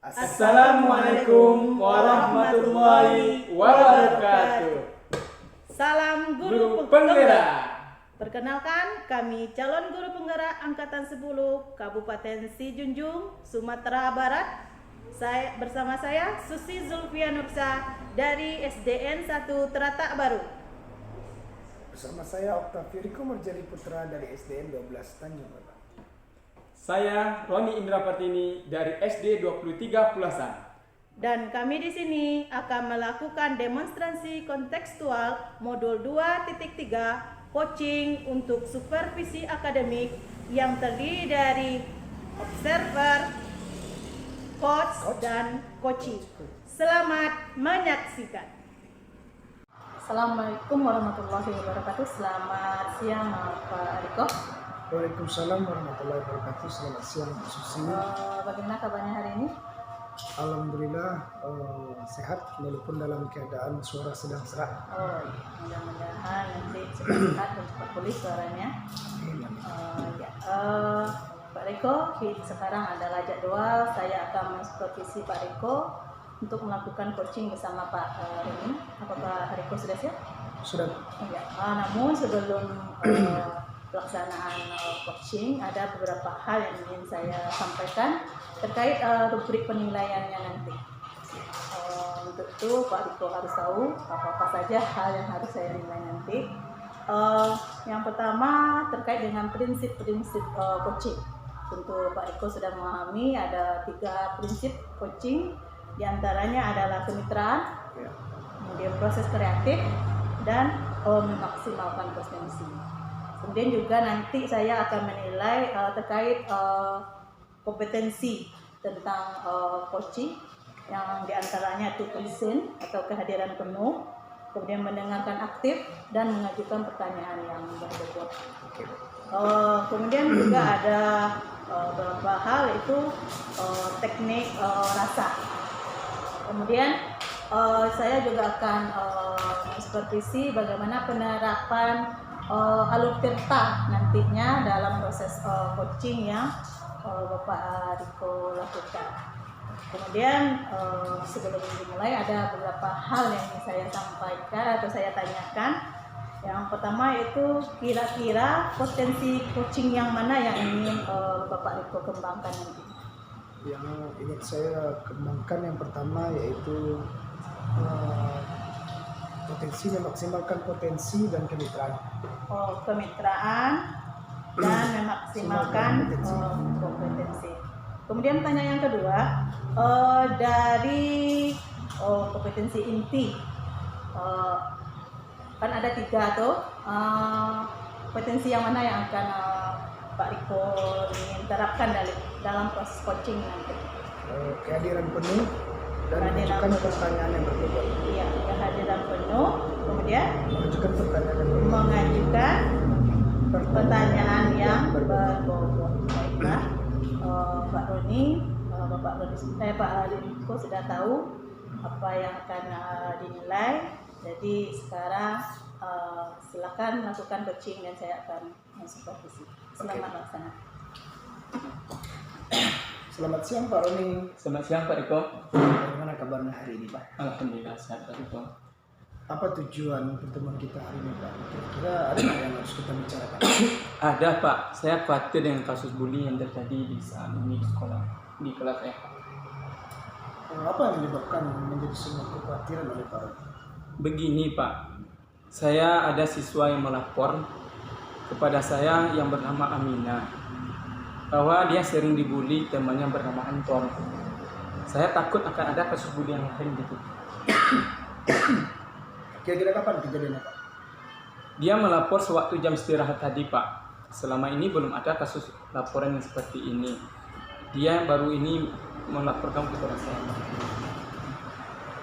Assalamualaikum warahmatullahi wabarakatuh. Salam Guru Penggerak. Perkenalkan, kami calon guru penggerak Angkatan 10 Kabupaten Sijunjung, Sumatera Barat. Bersama saya Susi Zulfia Nursa dari SDN 1 Teratak Baru. Bersama saya Octavio Riko Merjari Putra dari SDN 12 Tanjung Barat. Saya Roni Indra Partini dari SD 23 Pulasan. Dan kami di sini akan melakukan demonstrasi kontekstual modul 2.3 coaching untuk supervisi akademik yang terdiri dari observer, coach, dan coaching. Selamat menyaksikan. Assalamualaikum warahmatullahi wabarakatuh. Selamat siang Pak Riko. Waalaikumsalam warahmatullahi wabarakatuh. Selamat siang Pak Susi. Bagaimana kabarnya hari ini? Alhamdulillah sehat walaupun dalam keadaan suara sedang serak. Oh iya, mudah-mudahan nanti cepat sehat dan cepat pulih suaranya. Pak Riko, sekarang adalah jadwal saya akan mensupervisi Pak Riko untuk melakukan coaching bersama Pak Reni. Apa Pak Riko sudah siap? Sudah. Ya. Namun sebelum pelaksanaan coaching ada beberapa hal yang ingin saya sampaikan terkait rubrik penilaiannya nanti. Untuk itu Pak Riko harus tahu apa saja hal yang harus saya nilai nanti. Yang pertama terkait dengan prinsip-prinsip coaching. Tentu Pak Riko sudah memahami ada 3 prinsip coaching, diantaranya adalah kemitraan, kemudian proses kreatif, dan memaksimalkan potensi. Kemudian juga nanti saya akan menilai terkait kompetensi tentang coaching yang diantaranya itu present atau kehadiran penuh, kemudian mendengarkan aktif dan mengajukan pertanyaan yang berbobot. Kemudian juga ada beberapa hal itu teknik rasa. Kemudian saya juga akan mensupervisi bagaimana penerapan alur tirta nantinya dalam proses coaching yang Bapak Riko lakukan. Kemudian sebelum dimulai ada beberapa hal yang ingin saya sampaikan atau saya tanyakan. Yang pertama itu kira-kira potensi coaching yang mana yang ingin Bapak Riko kembangkan nanti? Yang ingin saya kembangkan yang pertama yaitu potensi, memaksimalkan potensi dan kemitraan. Kemitraan dan memaksimalkan kompetensi. Kemudian pertanyaan yang kedua, dari kompetensi inti, kan ada 3 tuh, kompetensi yang mana yang akan Pak Riko ingin terapkan dalam proses coaching nanti? Kehadiran penuh dan mengajukan pertanyaan yang berbobot. Iya, kehadiran penuh, kemudian mengajukan pertanyaan yang berbobot. mengajukan pertanyaan yang berbobot. Baiklah, Pak Roni, Pak Riko sudah tahu apa yang akan dinilai. Jadi sekarang silakan lakukan coaching dan saya akan mensupervisi. Selamat laksana. Selamat siang Pak Roni. Selamat siang Pak Riko. Bagaimana kabarnya hari ini Pak? Alhamdulillah sehat Pak Riko. Apa tujuan pertemuan kita hari ini Pak? Kira-kira ada nggak yang harus kita bicarakan? Ada Pak, saya khawatir dengan kasus bully yang terjadi di saat ini di sekolah, di kelas saya. Apa yang menyebabkan menjadi sebuah kekhawatiran oleh Pak Roni? Begini Pak, saya ada siswa yang melapor kepada saya yang bernama Amina bahwa dia sering dibully temannya bernama Anton. Saya takut akan ada kasus bully yang lain gitu. Kira-kira kapan kejadiannya Pak? Dia melapor sewaktu jam istirahat tadi Pak. Selama ini belum ada kasus laporan yang seperti ini. Dia baru ini melaporkan kepada saya.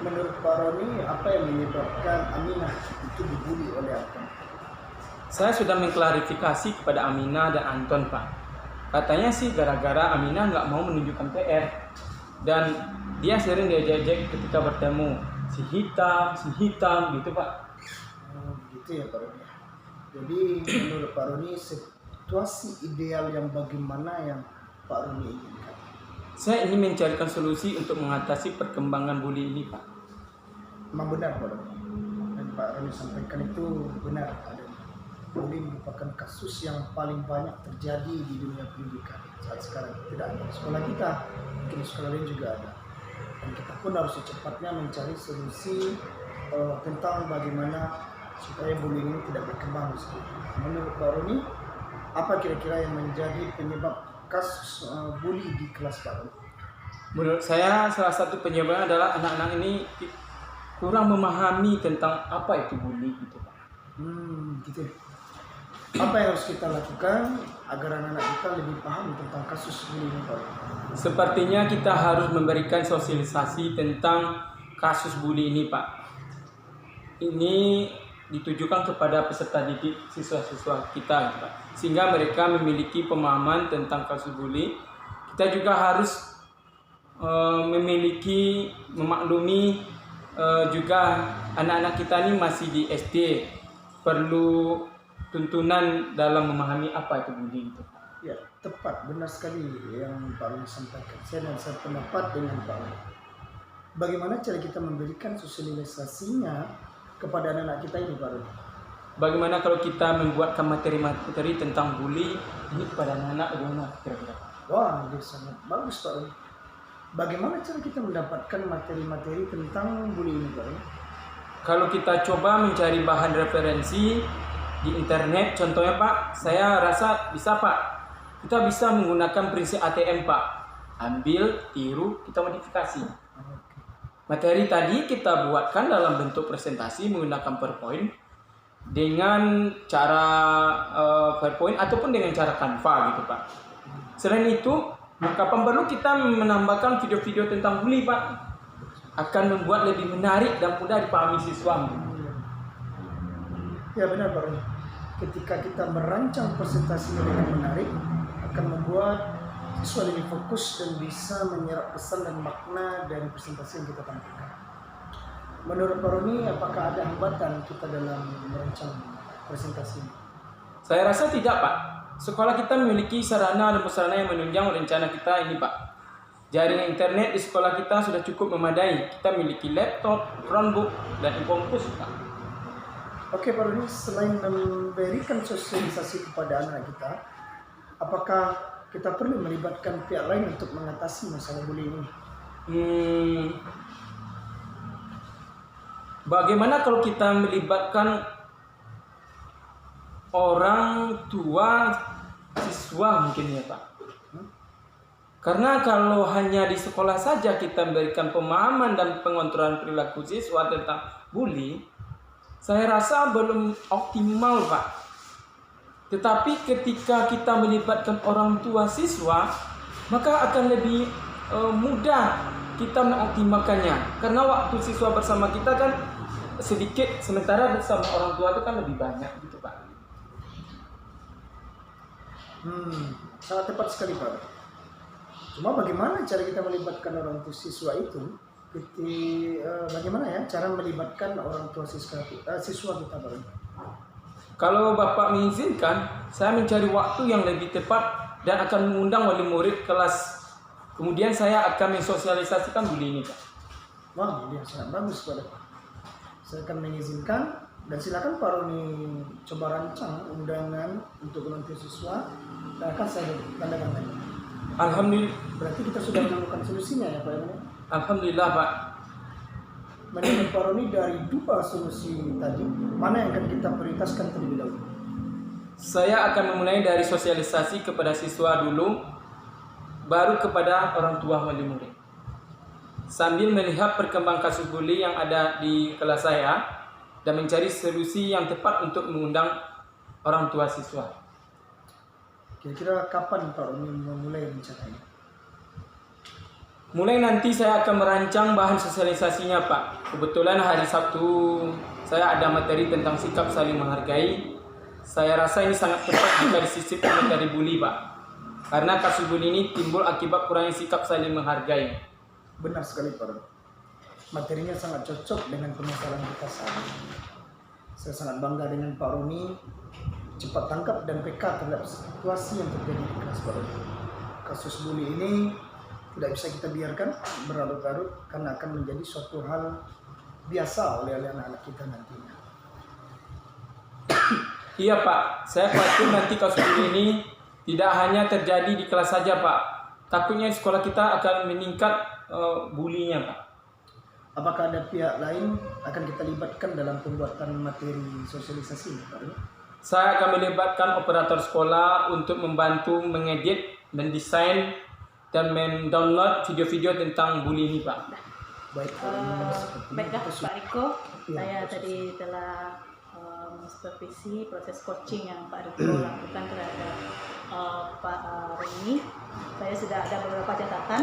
Menurut Pak Roni, apa yang menyebabkan Aminah itu dibully oleh Anton? Saya sudah mengklarifikasi kepada Amina dan Anton Pak. Katanya sih gara-gara Amina nggak mau menunjukkan PR. Dan dia sering diajak-ajak ketika bertemu. Si hitam gitu Pak. Gitu ya Pak Roni. Jadi menurut Pak Roni situasi ideal yang bagaimana yang Pak Roni inginkan? Saya ingin mencarikan solusi untuk mengatasi perkembangan bully ini, Pak. Memang benar Pak Roni. Dan Pak Roni sampaikan itu benar. Bully merupakan kasus yang paling banyak terjadi di dunia pendidikan saat sekarang. Tidak hanya di sekolah kita, mungkin di sekolah lain juga ada. Dan kita pun harus secepatnya mencari solusi tentang bagaimana supaya bullying ini tidak berkembang. Menurut Pak Roni, apa kira-kira yang menjadi penyebab kasus bully di kelas Pak Roni? Menurut saya salah satu penyebabnya adalah anak-anak ini kurang memahami tentang apa itu bully gitu, Pak. Gitu. Apa yang harus kita lakukan agar anak-anak kita lebih paham tentang kasus bullying ini, Pak? Sepertinya kita harus memberikan sosialisasi tentang kasus bully ini, Pak. Ini ditujukan kepada peserta didik siswa-siswa kita, Pak. Sehingga mereka memiliki pemahaman tentang kasus bully. Kita juga harus memaklumi juga anak-anak kita ini masih di SD, perlu tuntunan dalam memahami apa itu bullying itu. Ya, tepat, benar sekali yang Pak Roni sampaikan. Saya dan saya pendapat dengan Pak Roni. Bagaimana cara kita memberikan sosialisasinya kepada anak-anak kita ini, Pak Roni? Bagaimana kalau kita membuatkan materi-materi tentang bully ini kepada anak-anak, bagaimana kira-kira? Wah, ini sangat bagus, Pak Roni. Bagaimana cara kita mendapatkan materi-materi tentang bullying ini, Pak Roni? Kalau kita coba mencari bahan referensi di internet, contohnya Pak, saya rasa bisa Pak. Kita bisa menggunakan prinsip ATM Pak. Ambil, tiru, kita modifikasi. Materi tadi kita buatkan dalam bentuk presentasi menggunakan PowerPoint dengan cara PowerPoint ataupun dengan cara Canva gitu Pak. Selain itu, kapan perlu kita menambahkan video-video tentang bully Pak, akan membuat lebih menarik dan mudah dipahami siswa. Ya benar Pak Roni. Ketika kita merancang presentasinya dengan menarik, akan membuat siswa lebih fokus dan bisa menyerap pesan dan makna dari presentasi yang kita tampilkan. Menurut Pak Roni, apakah ada hambatan kita dalam merancang presentasi ini? Saya rasa tidak Pak. Sekolah kita memiliki sarana dan prasarana yang menunjang rencana kita ini Pak. Jaringan internet di sekolah kita sudah cukup memadai. Kita memiliki laptop, Chromebook, dan e-kampus Pak. Oke Pak Roni, selain memberikan sosialisasi kepada anak kita, apakah kita perlu melibatkan pihak lain untuk mengatasi masalah bullying ini? Bagaimana kalau kita melibatkan orang tua siswa mungkin ya Pak? Karena kalau hanya di sekolah saja kita memberikan pemahaman dan pengontrolan perilaku siswa tentang bully, saya rasa belum optimal Pak. Tetapi ketika kita melibatkan orang tua siswa, maka akan lebih mudah kita mengoptimalkannya. Karena waktu siswa bersama kita kan sedikit, sementara bersama orang tua itu kan lebih banyak gitu Pak. Sangat tepat sekali Pak. Cuma bagaimana cara kita melibatkan orang tua siswa itu? Bagaimana ya cara melibatkan orang tua siswa kita Pak? Kalau Bapak mengizinkan, saya mencari waktu yang lebih tepat dan akan mengundang wali murid kelas. Kemudian saya akan mensosialisasikan bully ini Pak. Wah, ini sangat bagus Pak. Saya akan mengizinkan dan silakan Pak Roni coba rancang undangan untuk orang tua siswa dan akan saya tanda tangan. Alhamdulillah. Berarti kita sudah menemukan solusinya ya Pak Roni? Alhamdulillah Pak. Menurut Pak Roni, dari dua solusi tadi, mana yang akan kita prioritaskan terlebih dahulu? Saya akan memulai dari sosialisasi kepada siswa dulu, baru kepada orang tua wali murid. Sambil melihat perkembangan kasus bully yang ada di kelas saya dan mencari solusi yang tepat untuk mengundang orang tua siswa. Kira-kira kapan Pak Roni memulai rencananya? Mulai nanti saya akan merancang bahan sosialisasinya Pak. Kebetulan hari Sabtu saya ada materi tentang sikap saling menghargai. Saya rasa ini sangat tepat jika disisipkan dari bully Pak. Karena kasus bully ini timbul akibat kurangnya sikap saling menghargai. Benar sekali Pak Roni. Materinya sangat cocok dengan permasalahan kita saat ini. Saya sangat bangga dengan Pak Roni cepat tangkap dan peka terhadap situasi yang terjadi di kelas Pak Roni. Kasus bully ini tidak bisa kita biarkan berlarut-larut karena akan menjadi suatu hal biasa oleh anak-anak kita nantinya. Iya Pak, saya khawatir nanti kasus ini tidak hanya terjadi di kelas saja Pak. Takutnya sekolah kita akan meningkat bulinya Pak. Apakah ada pihak lain akan kita libatkan dalam pembuatan materi sosialisasi, Pak Roni? Saya akan melibatkan operator sekolah untuk membantu mengedit, mendesain, dan mendownload video-video tentang bully ini Pak. Baik, Pak Roni, seperti Baiklah itu. Pak Riko, Iya, saya proses. tadi telah supervisi proses coaching yang Pak Riko lakukan terhadap Pak Roni. Saya sudah ada beberapa catatan,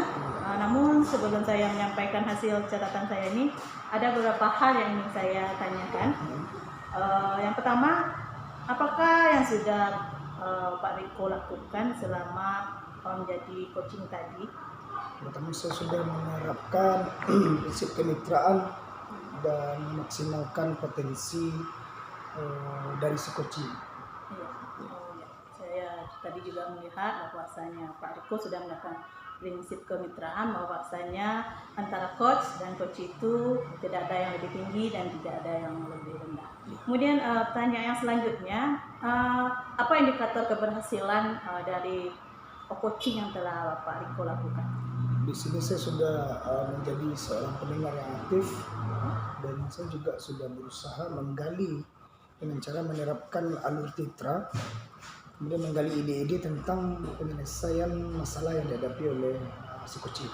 namun sebelum saya menyampaikan hasil catatan saya ini, ada beberapa hal yang ingin saya tanyakan. Yang pertama, apakah yang sudah Pak Riko lakukan selama menjadi coaching tadi? Pertama, saya sudah menerapkan prinsip kemitraan dan memaksimalkan potensi dari si coaching. Iya. Ya. Saya tadi juga melihat bahwasanya Pak Riko sudah melakukan prinsip kemitraan, bahwasanya antara coach dan coach itu tidak ada yang lebih tinggi dan tidak ada yang lebih rendah. Kemudian pertanyaan yang selanjutnya, apa indikator keberhasilan dari coaching yang telah Pak Riko lakukan? Di sini saya sudah menjadi seorang pendengar yang aktif dan saya juga sudah berusaha menggali dengan cara menerapkan alur titra, kemudian menggali ide-ide tentang penyelesaian masalah yang dihadapi oleh si coaching.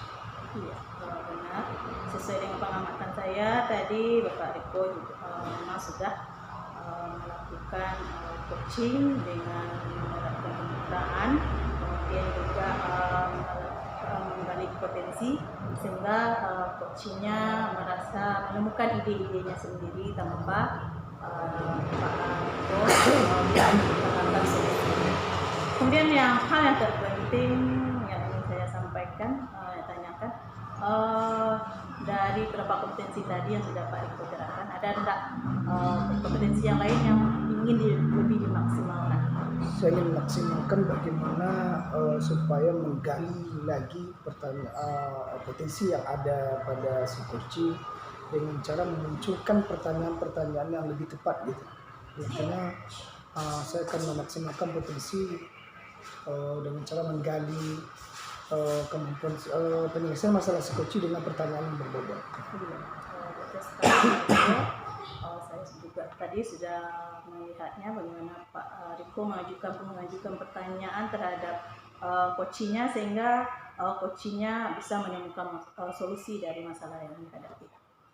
Iya, benar. Sesuai dengan pengamatan saya tadi, Bapak Riko juga memang sudah melakukan coaching dengan menerapkan kemitraan, kemudian juga menggali potensi sehingga coachingnya merasa menemukan ide-idenya sendiri tanpa Pak Riko melakukan solusi. Kemudian hal yang terpenting yang ingin saya sampaikan, tanyakan, dari beberapa kompetensi tadi yang sudah Pak Riko terangkan, ada enggak kompetensi yang lain yang ingin lebih dimaksimalkan? Saya ingin memaksimalkan bagaimana supaya menggali lagi potensi yang ada pada si coaching dengan cara memunculkan pertanyaan-pertanyaan yang lebih tepat gitu. Biasanya saya akan memaksimalkan potensi dengan cara menggali kemampuan penyelesaian masalah si coaching dengan pertanyaan yang berbeda. Betul sekali. Saya juga tadi sudah melihatnya bagaimana Pak Riko mengajukan pertanyaan terhadap coachingnya sehingga coachingnya bisa menemukan solusi dari masalah yang dihadapi.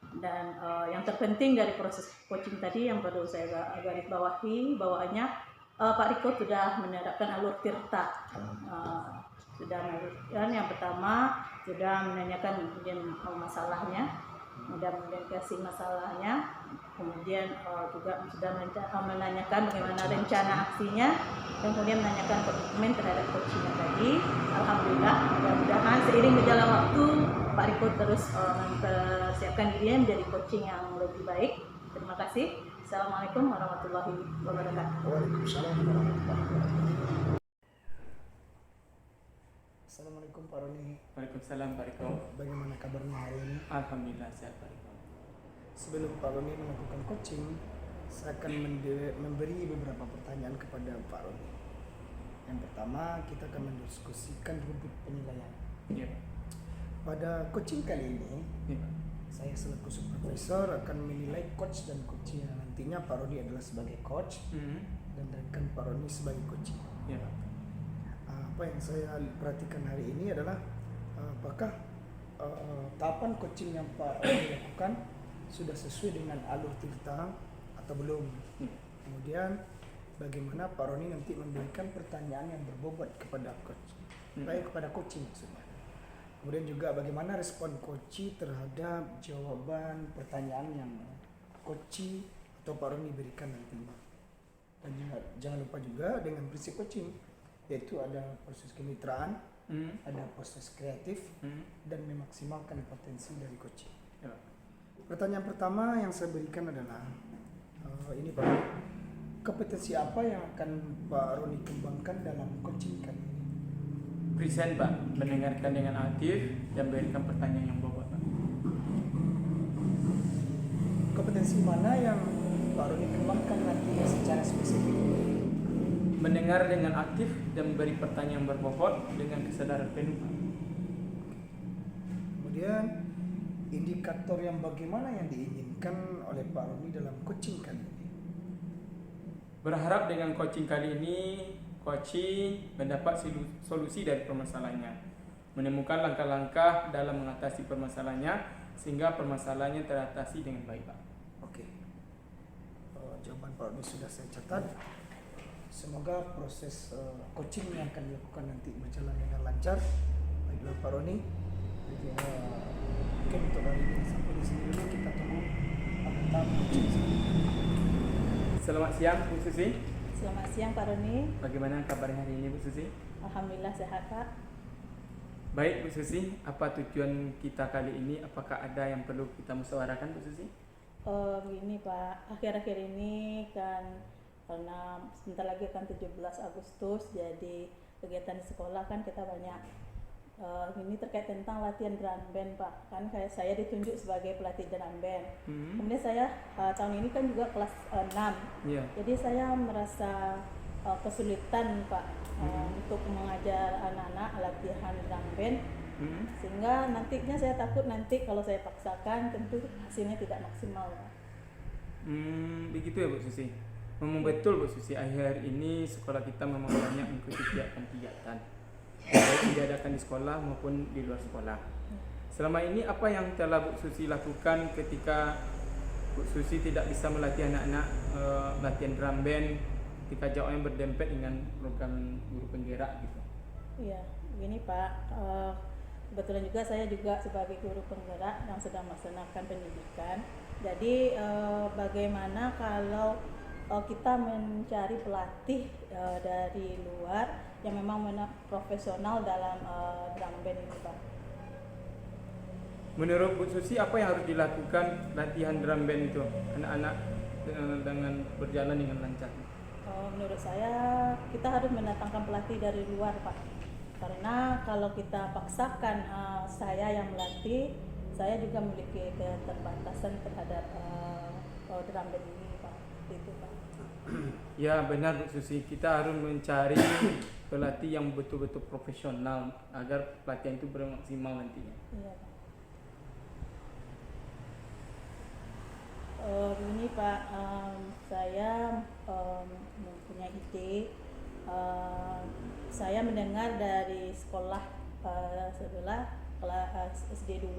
Dan yang terpenting dari proses coaching tadi yang perlu saya garis bawahi bahwanya Pak Riko sudah menerapkan alur tirta. Sudah menentukan yang pertama sudah menanyakan kemudian masalahnya, kemudian kasih masalahnya, kemudian juga sudah menanyakan bagaimana rencana aksinya, dan kemudian menanyakan komitmen terhadap coachingnya tadi. Alhamdulillah, mudah-mudahan seiring berjalan waktu Pak Riko terus mempersiapkan dirinya menjadi coaching yang lebih baik. Terima kasih. Assalamualaikum warahmatullahi wabarakatuh. Waalaikumsalam warahmatullahi wabarakatuh. Assalamualaikum Pak Roni. Waalaikumsalam Pak Riko. Bagaimana kabarnya hari ini? Alhamdulillah sehat Pak Riko. Sebelum Pak Roni melakukan coaching, saya akan memberi beberapa pertanyaan kepada Pak Roni. Yang pertama, kita akan mendiskusikan rubrik penilaian. Iya Pak. Pada coaching kali ini, Iya Pak. saya selaku supervisor akan menilai coach dan coaching. Nantinya Pak Roni adalah sebagai coach dan rekan Pak Roni sebagai coaching. Iya Pak. Apa yang saya perhatikan hari ini adalah apakah tahapan coaching yang Pak Roni lakukan sudah sesuai dengan alur tirta atau belum. Kemudian bagaimana Pak Roni nanti memberikan pertanyaan yang berbobot kepada coach, kepada coaching maksudnya. Kemudian juga bagaimana respon coaching terhadap jawaban pertanyaan yang coaching atau Pak Roni berikan nantinya. Dan jangan lupa juga dengan prinsip coaching, yaitu ada proses kemitraan, ada proses kreatif, dan memaksimalkan potensi dari coaching. Ya. Pertanyaan pertama yang saya berikan adalah ini Pak, kompetensi apa yang akan Pak Roni kembangkan dalam coaching kali ini? present Pak, mendengarkan dengan aktif dan berikan pertanyaan yang bobot Pak. Kompetensi mana yang Pak Roni kembangkan nanti secara spesifik? Mendengar dengan aktif dan memberi pertanyaan yang berbobot dengan kesadaran penuh Pak. Kemudian indikator yang bagaimana yang diinginkan oleh Pak Roni dalam coaching kali ini? Berharap dengan coaching kali ini, coaching mendapat solusi dari permasalahannya, menemukan langkah-langkah dalam mengatasi permasalahannya sehingga permasalahannya teratasi dengan baik Pak. Oke. Jawaban Pak Roni sudah saya catat. Semoga proses coaching yang akan dilakukan nanti berjalan dengan lancar. Baiklah Pak Roni. Mungkin untuk hari ini sampai di sini dulu, kita tunggu apakah coaching selanjutnya. Selamat siang Bu Susi. Selamat siang Pak Roni. Bagaimana kabar hari ini Bu Susi? Alhamdulillah sehat Pak. Baik Bu Susi, apa tujuan kita kali ini? Apakah ada yang perlu kita musyawarahkan Bu Susi? Begini Pak, akhir-akhir ini kan karena sebentar lagi kan 17 Agustus, jadi kegiatan di sekolah kan kita banyak ini terkait tentang latihan drum band Pak. Kan kayak saya ditunjuk sebagai pelatih drum band. Kemudian saya tahun ini kan juga kelas 6. Iya. Jadi saya merasa kesulitan Pak untuk mengajar anak-anak latihan drum band. Sehingga nantinya saya takut nanti kalau saya paksakan tentu hasilnya tidak maksimal Pak. Begitu ya Bu Susi. Memang betul Bu Susi, akhir ini sekolah kita memang banyak mengikuti kegiatan-kegiatan baik diadakan di sekolah maupun di luar sekolah. Selama ini apa yang telah Bu Susi lakukan ketika Bu Susi tidak bisa melatih anak-anak latihan drum band ketika jauhnya berdempet dengan program guru penggerak gitu? Iya, begini Pak. Kebetulan juga saya juga sebagai guru penggerak yang sedang melaksanakan pendidikan. Jadi bagaimana kalau kita mencari pelatih dari luar yang memang profesional dalam drum band ini Pak. Menurut Bu Susi apa yang harus dilakukan latihan drum band itu anak-anak dengan berjalan dengan lancar? Menurut saya kita harus mendatangkan pelatih dari luar Pak. Karena kalau kita paksakan saya yang melatih, saya juga memiliki keterbatasan terhadap drum band ini Pak. Itu Pak. Ya benar Bu Susi, kita harus mencari pelatih yang betul-betul profesional agar pelatihan itu bermaksimal nantinya. Iya Pak. Ini Pak, saya mempunyai ide. Saya mendengar dari sekolah sebelah kelas SD 2,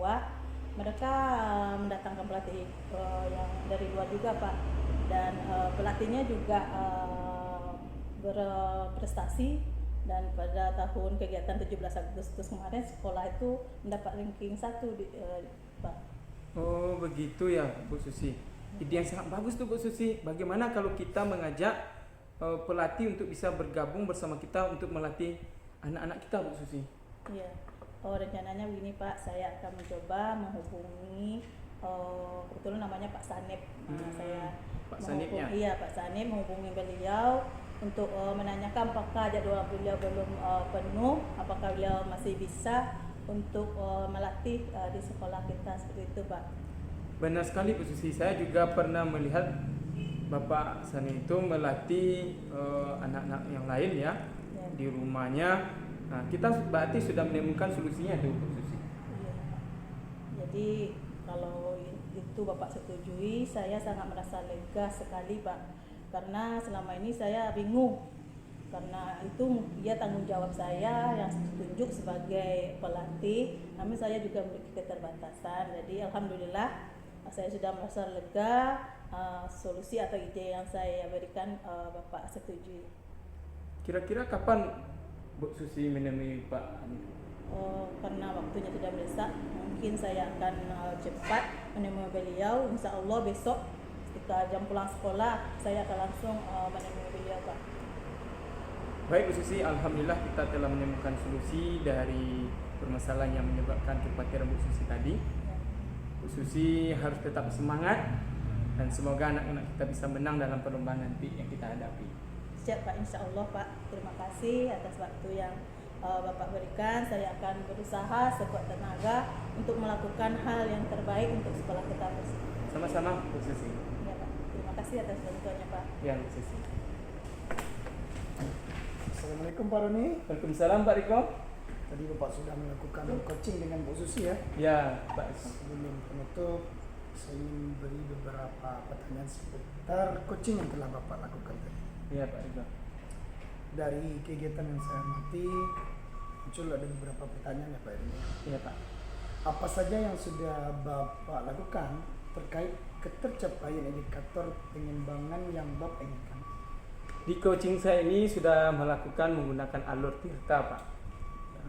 mereka mendatangkan pelatih yang dari luar juga Pak, dan pelatihnya juga berprestasi, dan pada tahun kegiatan 17 Agustus kemarin sekolah itu mendapat ranking 1 Pak. Oh begitu ya Bu Susi, ide yang sangat bagus tuh Bu Susi. Bagaimana kalau kita mengajak pelatih untuk bisa bergabung bersama kita untuk melatih anak-anak kita Bu Susi? Iya. Rencananya begini Pak, saya akan mencoba menghubungi kebetulan namanya Pak Sanep. Saya Pak Sanepnya? Iya Pak Sanep, menghubungi beliau untuk menanyakan apakah jadwal beliau belum penuh, apakah beliau masih bisa untuk melatih di sekolah kita, seperti itu Pak. Benar sekali Bu Susi, saya juga pernah melihat Bapak Sanep itu melatih anak-anak yang lain ya, di rumahnya. Nah, kita berarti sudah menemukan solusinya tuh Bu Susi. Iya. Jadi kalau itu Bapak setujui, saya sangat merasa lega sekali Pak. Karena selama ini saya bingung. Karena itu dia tanggung jawab saya yang ditunjuk sebagai pelatih, namun saya juga memiliki keterbatasan. Jadi alhamdulillah saya sudah merasa lega, solusi atau ide yang saya berikan Bapak setujui. Kira-kira kapan Bu Susi menemui Pak Hanif? Karena waktunya sudah mendesak, mungkin saya akan cepat menemui beliau. Insya Allah besok ketika jam pulang sekolah saya akan langsung menemui beliau Pak. Baik Bu Susi, alhamdulillah kita telah menemukan solusi dari permasalahan yang menyebabkan kekhawatiran Bu Susi tadi. Ya. Bu Susi harus tetap semangat dan semoga anak-anak kita bisa menang dalam perlombaan nanti yang kita hadapi. Siap Pak, insya Allah Pak. Terima kasih atas waktu yang Bapak berikan, saya akan berusaha sekuat tenaga untuk melakukan hal yang terbaik untuk sekolah kita bersama. Sama-sama Bu Susi. Ya, Pak. Terima kasih atas bantuannya, Pak. Ya Bu Susi. Assalamualaikum Pak Roni. Waalaikumsalam Pak Riko. Tadi Bapak sudah melakukan coaching dengan Bu Susi ya. Ya Pak. Sebelum penutup, saya ingin beri beberapa pertanyaan seputar coaching yang telah Bapak lakukan tadi. Ya Pak Riko. Dari kegiatan yang saya amati, muncul ada beberapa pertanyaan ya Pak Roni. Iya Pak. Apa saja yang sudah Bapak lakukan terkait ketercapaian indikator pengembangan yang Bapak inginkan? Di coaching saya ini sudah melakukan menggunakan alur Tirta Pak,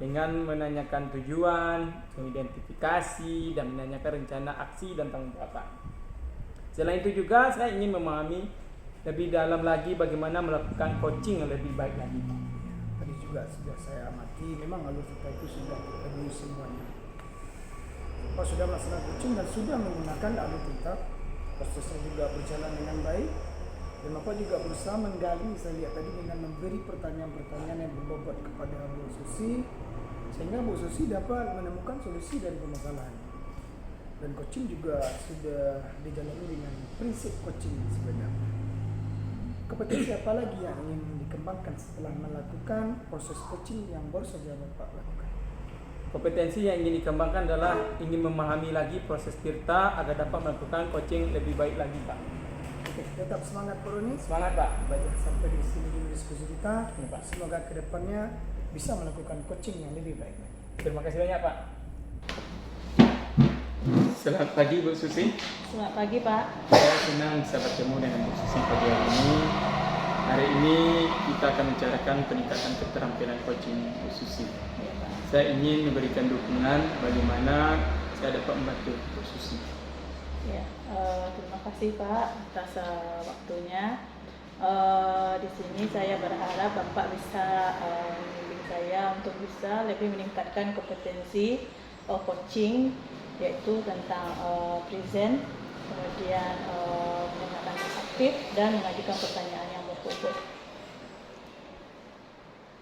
dengan menanyakan tujuan, mengidentifikasi dan menanyakan rencana aksi dan tanggung jawab Pak. Selain itu juga saya ingin memahami lebih dalam lagi bagaimana melakukan coaching yang lebih baik lagi Pak. Tadi juga sudah saya amati, memang alur kita itu sudah terpenuhi semuanya. Bapak sudah melaksanakan coaching dan sudah menggunakan alur kita, prosesnya juga berjalan dengan baik. Dan Bapak juga berusaha menggali, saya lihat tadi dengan memberi pertanyaan-pertanyaan yang berbobot kepada Bu Susi, sehingga Bu Susi dapat menemukan solusi dari permasalahan. Dan coaching juga sudah dijalani dengan prinsip coaching sebenarnya. Kompetensi apa lagi yang ingin dikembangkan setelah melakukan proses coaching yang baru saja Bapak lakukan? Kompetensi yang ingin dikembangkan adalah ingin memahami lagi proses Tirta agar dapat melakukan coaching lebih baik lagi Pak. Oke, tetap semangat Pak Roni. Semangat Pak. Baik, sampai di sini dulu diskusi kita. Ya, Pak. Semoga kedepannya bisa melakukan coaching yang lebih baik. Terima kasih banyak Pak. Selamat pagi Bu Susi. Selamat pagi, Pak. Saya senang bisa bertemu dengan Bu Susi pagi hari ini. Hari ini kita akan membicarakan peningkatan keterampilan coaching Bu Susi. Ya, Pak. Saya ingin memberikan dukungan bagaimana saya dapat membantu Bu Susi. Ya, terima kasih Pak atas waktunya. Di sini saya berharap Bapak bisa membimbing saya untuk bisa lebih meningkatkan kompetensi coaching, yaitu tentang present, kemudian mendengarkan aktif dan mengajukan pertanyaan yang berbobot.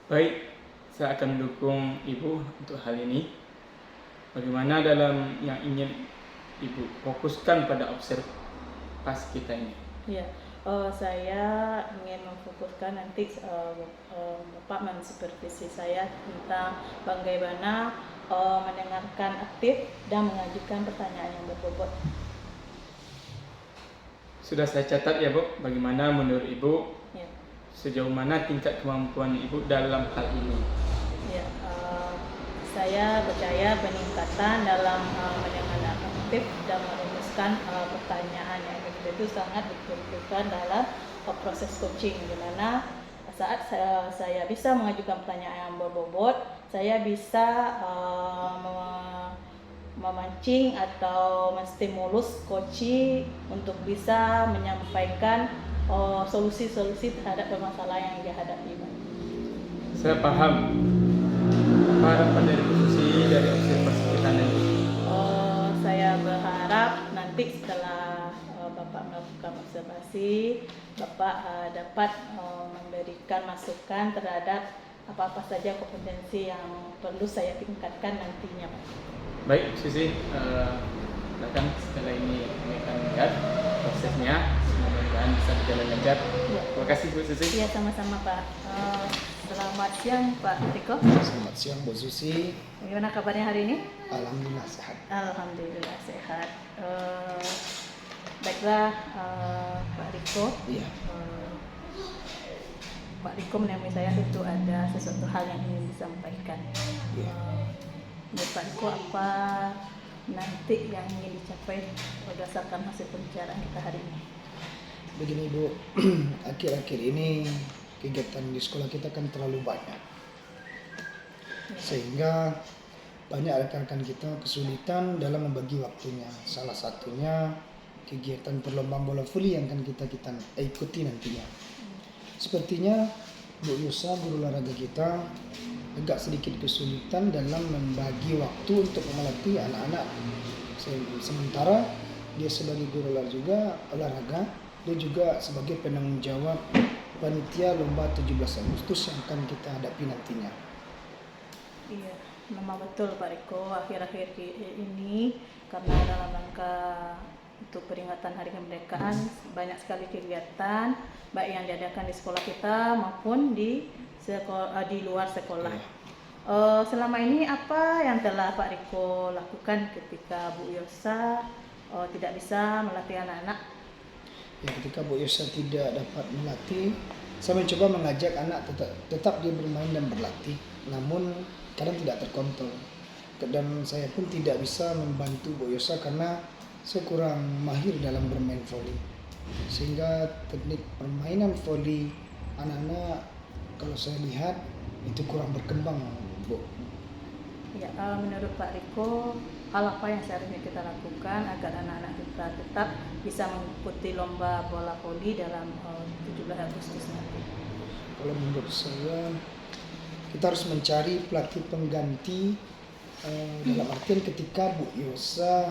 Baik, saya akan mendukung Ibu untuk hal ini. Bagaimana dalam yang ingin Ibu fokuskan pada observasi kita ini? Ya, saya ingin memfokuskan nanti Bapak mensupervisi saya tentang bagaimana mendengarkan aktif dan mengajukan pertanyaan yang berbobot. Sudah saya catat ya Bu, bagaimana menurut Ibu Ya, sejauh mana tingkat kemampuan Ibu dalam hal ini? ya, saya percaya peningkatan dalam mendengarkan aktif dan merumuskan pertanyaan yang efektif itu sangat diperlukan dalam proses coaching, di mana saat saya bisa mengajukan pertanyaan yang berbobot, saya bisa memancing atau menstimulus coach untuk bisa menyampaikan solusi-solusi terhadap permasalahan yang dihadapi. Saya paham. Apa harapan dari Bu Susi dari observasi kita nanti? Saya berharap nanti setelah Bapak melakukan observasi, Bapak dapat memberikan masukan terhadap apa-apa saja kompetensi yang perlu saya tingkatkan nantinya, Pak. Baik, Susi, silakan setelah ini kami akan lihat prosesnya. Mudah-mudahan bisa berjalan lancar. Ya. Terima kasih Bu Susi. Iya, sama-sama Pak. Selamat siang Pak Riko. Selamat siang Bu Susi. Bagaimana kabarnya hari ini? Alhamdulillah sehat. Alhamdulillah sehat. Baiklah Pak Riko. Iya. Pak Riko menemui saya tentu ada sesuatu hal yang ingin disampaikan. Iya. Menurut Pak Riko, apa nanti yang ingin dicapai berdasarkan hasil pembicaraan kita hari ini? Begini Bu, akhir-akhir ini kegiatan di sekolah kita kan terlalu banyak, sehingga banyak rekan-rekan kita kesulitan dalam membagi waktunya. Salah satunya kegiatan perlombaan bola voli yang akan kita ikuti nantinya. Sepertinya Bu Yusa, guru olahraga kita, agak sedikit kesulitan dalam membagi waktu untuk melatih anak-anak. Sementara dia sebagai guru olahraga, dia juga sebagai penanggung jawab panitia lomba 17 Agustus yang akan kita hadapi nantinya. Iya, memang betul Pak Riko. Akhir-akhir ini karena dalam rangka untuk peringatan Hari Kemerdekaan banyak sekali kegiatan baik yang diadakan di sekolah kita maupun di di luar sekolah. Selama ini apa yang telah Pak Riko lakukan ketika Bu Yosa tidak bisa melatih anak-anak? Ya, ketika Bu Yosa tidak dapat melatih, saya mencoba mengajak anak tetap dia bermain dan berlatih, namun kadang tidak terkontrol. Dan saya pun tidak bisa membantu Bu Yosa karena saya kurang mahir dalam bermain voli. Sehingga teknik permainan voli anak-anak kalau saya lihat itu kurang berkembang, Bu. Ya, menurut Pak Riko, hal apa yang seharusnya kita lakukan agar anak-anak kita tetap bisa mengikuti lomba bola voli dalam 17 Agustus nanti? Kalau menurut saya, kita harus mencari pelatih pengganti dalam artian ketika Bu Yosa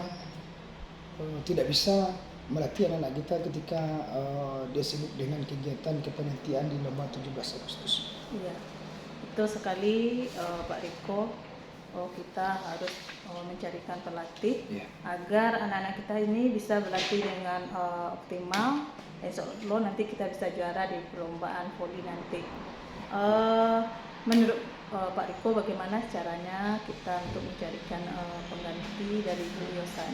tidak bisa melatih anak-anak kita ketika dia sibuk dengan kegiatan kepanitiaan di lomba 17 Agustus. Iya, betul sekali Pak Riko. Kita harus mencarikan pelatih agar anak-anak kita ini bisa berlatih dengan optimal. Insya Allah nanti kita bisa juara di perlombaan voli nanti. Menurut Pak Riko, bagaimana caranya kita untuk mencarikan pengganti dari Bu Yosa?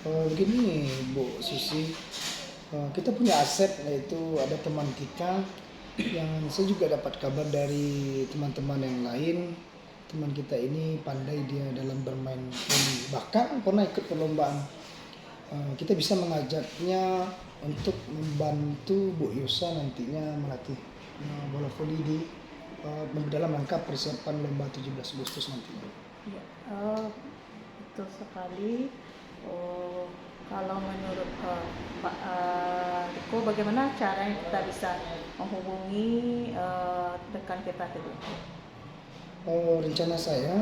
Begini Bu Susi, kita punya aset, yaitu ada teman kita yang saya juga dapat kabar dari teman-teman yang lain. Teman kita ini pandai dia dalam bermain voli, bahkan pernah ikut perlombaan. Kita bisa mengajaknya untuk membantu Bu Yosa nantinya melatih bola voli di dalam rangka persiapan lomba 17 Agustus nantinya. Ya, betul sekali. Kalau menurut Pak Riko, bagaimana caranya kita bisa menghubungi rekan kita itu? Rencana saya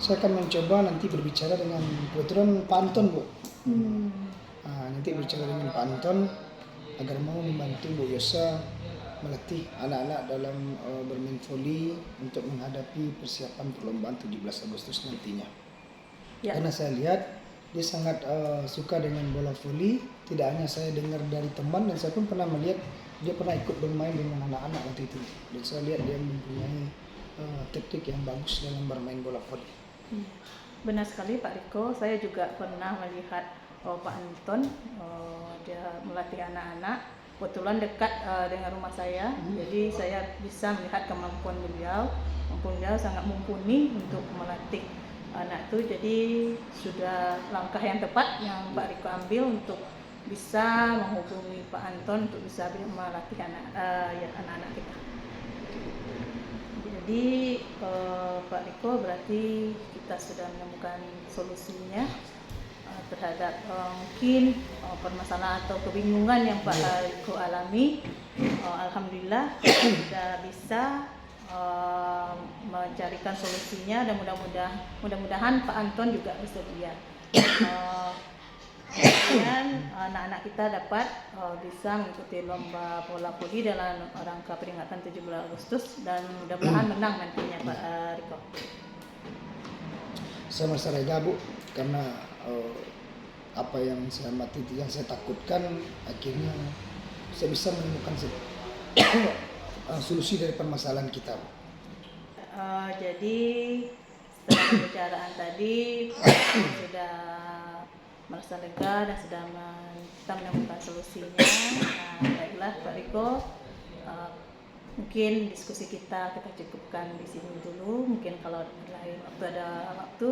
akan mencoba nanti berbicara dengan kebetulan Pak Anton, Bu. Nanti berbicara dengan Pak Anton agar mau membantu Bu Yosa melatih anak-anak dalam bermain voli untuk menghadapi persiapan perlombaan 17 Agustus nantinya. Ya. Karena saya lihat dia sangat suka dengan bola voli. Tidak hanya saya dengar dari teman, dan saya pun pernah melihat dia pernah ikut bermain dengan anak-anak waktu itu. Dan saya lihat dia mempunyai teknik yang bagus dalam bermain bola voli. Benar sekali Pak Riko, saya juga pernah melihat Pak Anton dia melatih anak-anak. Kebetulan dekat dengan rumah saya, jadi saya bisa melihat kemampuan beliau. Beliau sangat mumpuni untuk melatih anak itu, jadi sudah langkah yang tepat yang Pak Riko ambil untuk bisa menghubungi Pak Anton untuk bisa melatih anak-anak kita. Jadi Pak Riko, berarti kita sudah menemukan solusinya terhadap mungkin permasalahan atau kebingungan yang Pak Riko alami. Alhamdulillah kita sudah bisa mencarikan solusinya, dan mudah-mudahan Pak Anton juga bersedia. Dan anak-anak kita dapat bisa mengikuti lomba bola voli dalam rangka peringatan 17 Agustus dan mudah-mudahan menang nantinya Pak Riko. Saya merasa lega, Bu, karena apa yang saya takutkan akhirnya saya bisa menemukan solusi dari permasalahan kita. Jadi setelah pembicaraan tadi sudah merasa lega dan sudah kita menemukan solusinya. Baiklah Pak Riko, mungkin diskusi kita cukupkan di sini dulu. Mungkin kalau lain waktu ada waktu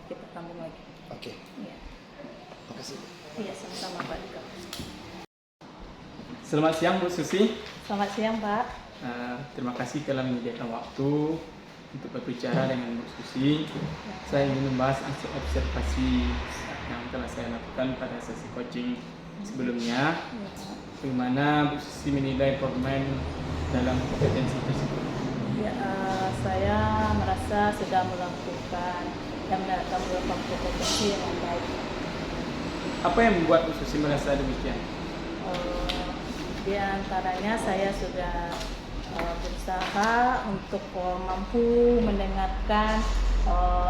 kita sambung lagi. Oke. Ya. Terima kasih. Iya, sama-sama Pak Riko. Selamat siang Bu Susi. Selamat siang Pak. Terima kasih telah menyediakan waktu untuk berbicara dengan Bu Susi. Saya ingin membahas observasi yang telah saya lakukan pada sesi coaching sebelumnya. Bagaimana Bu Susi menilai pemain dalam kompetensi tersebut? Ya, saya merasa sudah melakukan kompetensi yang baik. Apa yang membuat Bu Susi merasa demikian? Di antaranya saya sudah berusaha untuk mampu mendengarkan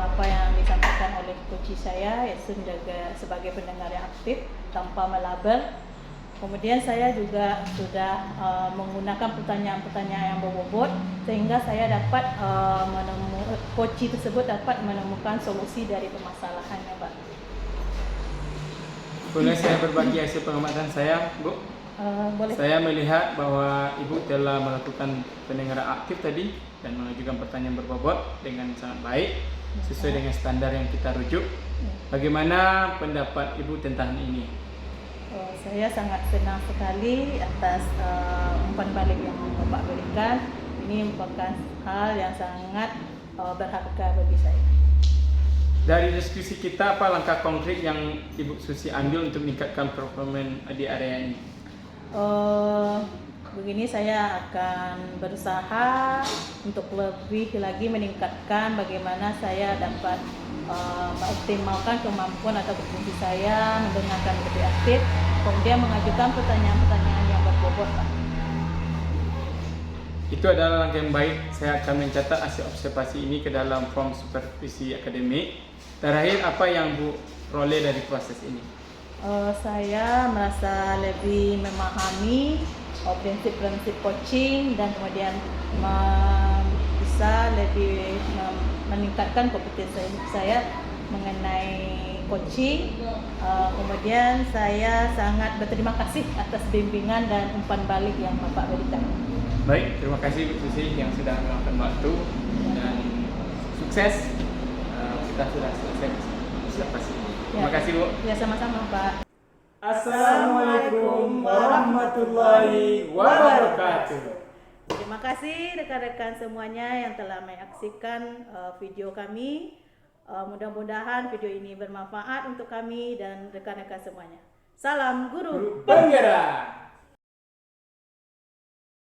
apa yang disampaikan oleh coach saya, yaitu menjaga sebagai pendengar yang aktif tanpa melabel. Kemudian saya juga sudah menggunakan pertanyaan-pertanyaan yang berbobot sehingga saya dapat coach tersebut dapat menemukan solusi dari permasalahannya, Pak. Boleh saya berbagi hasil pengamatan saya, Bu? Boleh. Saya melihat bahwa Ibu telah melakukan pendengaran aktif tadi dan mengajukan pertanyaan berbobot dengan sangat baik sesuai dengan standar yang kita rujuk. Bagaimana pendapat Ibu tentang ini? Saya sangat senang sekali atas umpan balik yang Bapak berikan. Ini merupakan hal yang sangat berharga bagi saya. Dari diskusi kita, apa langkah konkret yang Ibu Susi ambil untuk meningkatkan performa di area ini? Begini, saya akan berusaha untuk lebih lagi meningkatkan bagaimana saya dapat mengoptimalkan kemampuan atau berfungsi saya, mendengarkan lebih aktif, kemudian mengajukan pertanyaan-pertanyaan yang berbobot, Pak. Itu adalah langkah yang baik. Saya akan mencatat hasil observasi ini ke dalam form supervisi akademik. Terakhir, apa yang Bu peroleh dari proses ini? Saya merasa lebih memahami prinsip-prinsip coaching dan kemudian bisa lebih meningkatkan kompetensi saya mengenai coaching. Kemudian saya sangat berterima kasih atas bimbingan dan umpan balik yang Bapak berikan. Baik, terima kasih Bu Susi yang sudah meluangkan waktu dan sukses. Kita sudah selesai observasi ini. Terima kasih, Bu. Ya, sama-sama, Pak. Assalamualaikum warahmatullahi wabarakatuh. Terima kasih rekan-rekan semuanya yang telah menyaksikan video kami. Mudah-mudahan video ini bermanfaat untuk kami dan rekan-rekan semuanya. Salam Guru Penggerak.